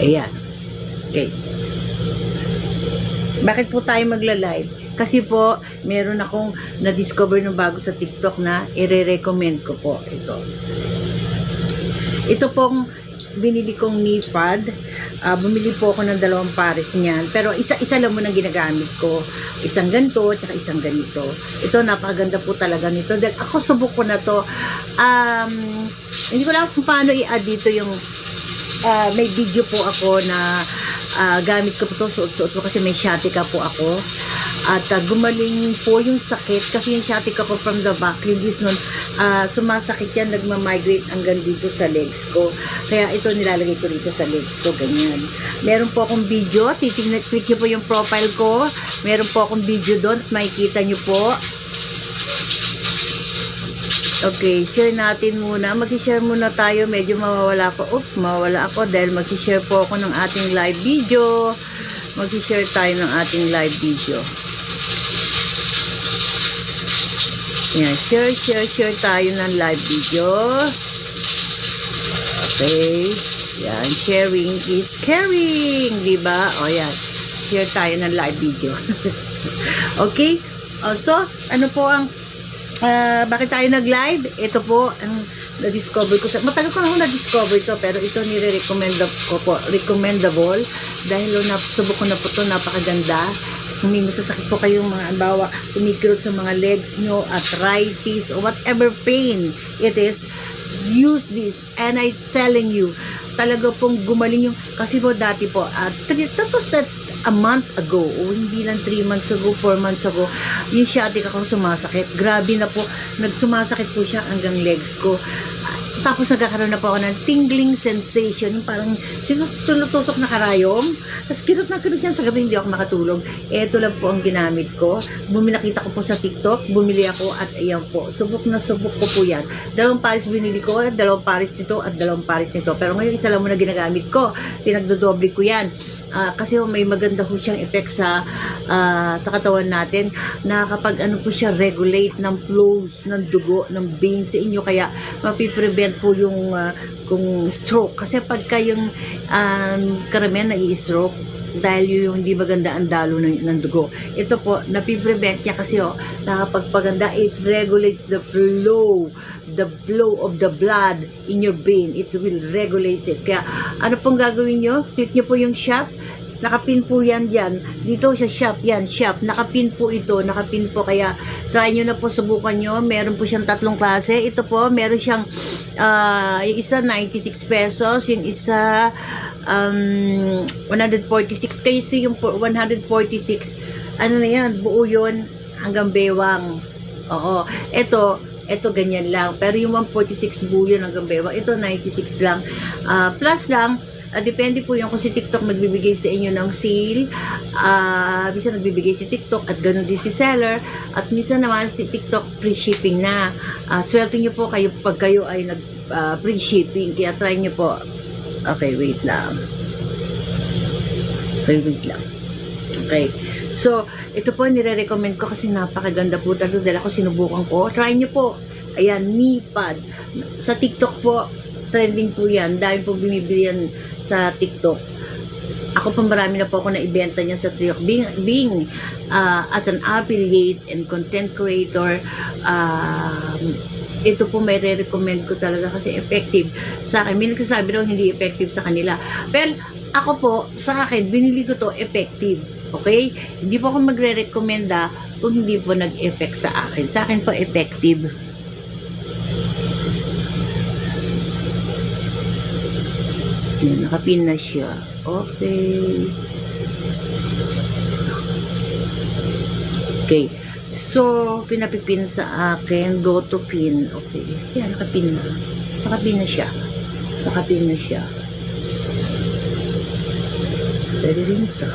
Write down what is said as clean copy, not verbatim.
Ayan. Okay. Bakit po tayo magla-live? Kasi po, meron akong na-discover ng bago sa TikTok na i-recommend ko po ito. Ito pong binili kong knee pad. Bumili po ako ng 2 pares niyan. Pero isa-isa lang muna ginagamit ko. Isang ganito, tsaka isang ganito. Ito, napakaganda po talaga nito. Dahil ako subok ko na to. Hindi ko lang kung paano i-add dito yung may video po ako na gamit ko po ito, suot-suot ko kasi may sciatica po ako. At gumaling po yung sakit kasi yung sciatica ko from the back, yung this nun, sumasakit yan, nagmamigrate hanggang dito sa legs ko. Kaya ito nilalagay ko dito sa legs ko, ganyan. Meron po akong video, titignan, tweet nyo po yung profile ko. Meron po akong video doon at makikita nyo po. Okay, share natin muna. Mag-share muna tayo. Medyo mawawala ako dahil mag-share po ako ng ating live video. Mag-share tayo ng ating live video. Yan, share tayo ng live video. Okay. Yan, sharing is caring, diba? O yan, share tayo ng live video. Okay? So, ano po ang bakit tayo nag-live? Ito po ang na-discover ko. Matagal ko na ako na-discover ito, pero ito nire-recommend ko po. Recommendable. Dahil subok ko na po ito, napakaganda. Kung may masasakit po kayong mga bawa, kumikirot sa mga legs nyo, arthritis, or whatever pain it is, use this. And I telling you, talaga pong gumaling yung, kasi po dati po, tapos a month ago, o hindi lang 3 months ago, 4 months ago, yung sciatica ko sumasakit. Grabe na po, nagsumasakit po siya hanggang legs ko. Tapos nagkakaroon na po ako ng tingling sensation, yung parang tinutusok na karayom. Tapos kirot na kirot yan sa gabi, hindi ako makatulog. Ito lang po ang ginamit ko. Nakita ko po sa TikTok, bumili ako at ayan po. Subok na subok ko po yan. 2 pares binili ko, 2 pares nito at 2 pares nito. Pero ngayon isa lang muna ginagamit ko. Pinagdodoble ko yan. Kasi may maganda po siyang effect sa katawan natin na kapag ano po siya regulate ng flows ng dugo, ng veins sa inyo, kaya mapiprevent po yung kung stroke. Kasi pagka yung karamihan na i-stroke dahil yung hindi maganda ang dalo ng dugo. Ito po, napiprevent niya kasi nakapagpaganda, it regulates the flow of the blood in your vein. It will regulate it. Kaya, ano pong gagawin nyo? Click nyo po yung shop. Nakapin po yan dyan. Dito sa shop, yan, shop. Nakapin po ito, nakapin po. Kaya, try nyo na po, subukan nyo. Meron po siyang 3 klase. Ito po, meron siyang, yung isa, 96 pesos. Yung isa, 146. Kasi yung 146, ano na yan, buo yun, hanggang bewang. Oo. Ito ganyan lang. Pero yung 146 buo yun hanggang bewang. Ito, 96 lang. Plus lang, depende po yung kung si TikTok magbibigay sa inyo ng sale. Minsan nagbibigay si TikTok at ganoon din si seller. At minsan naman si TikTok free shipping na. Swerte nyo po kayo pag kayo ay free shipping. Kaya try nyo po. Okay, wait lang. Okay. So, ito po nire-recommend ko kasi napakaganda po talaga dahil ako sinubukan ko. Try nyo po. Ayan, knee pad. Sa TikTok po, trending po yan. Dahil po bumibili yan sa TikTok. Ako pa marami na po ako na-ibenta niya sa TikTok. Being as an affiliate and content creator, ito po may re-recommend ko talaga kasi effective sa akin. May nagsasabi daw hindi effective sa kanila. Pero ako po, sa akin, binili ko to effective. Okay? Hindi po ako magre-recommenda kung hindi po nag-effect sa akin. Sa akin po effective. Yan, nakapin na siya. Okay. Okay. So, pinapipin sa akin. Go to pin. Okay. Yan, nakapin na. Nakapin na siya. Nakapin na siya. Pwede rin ito.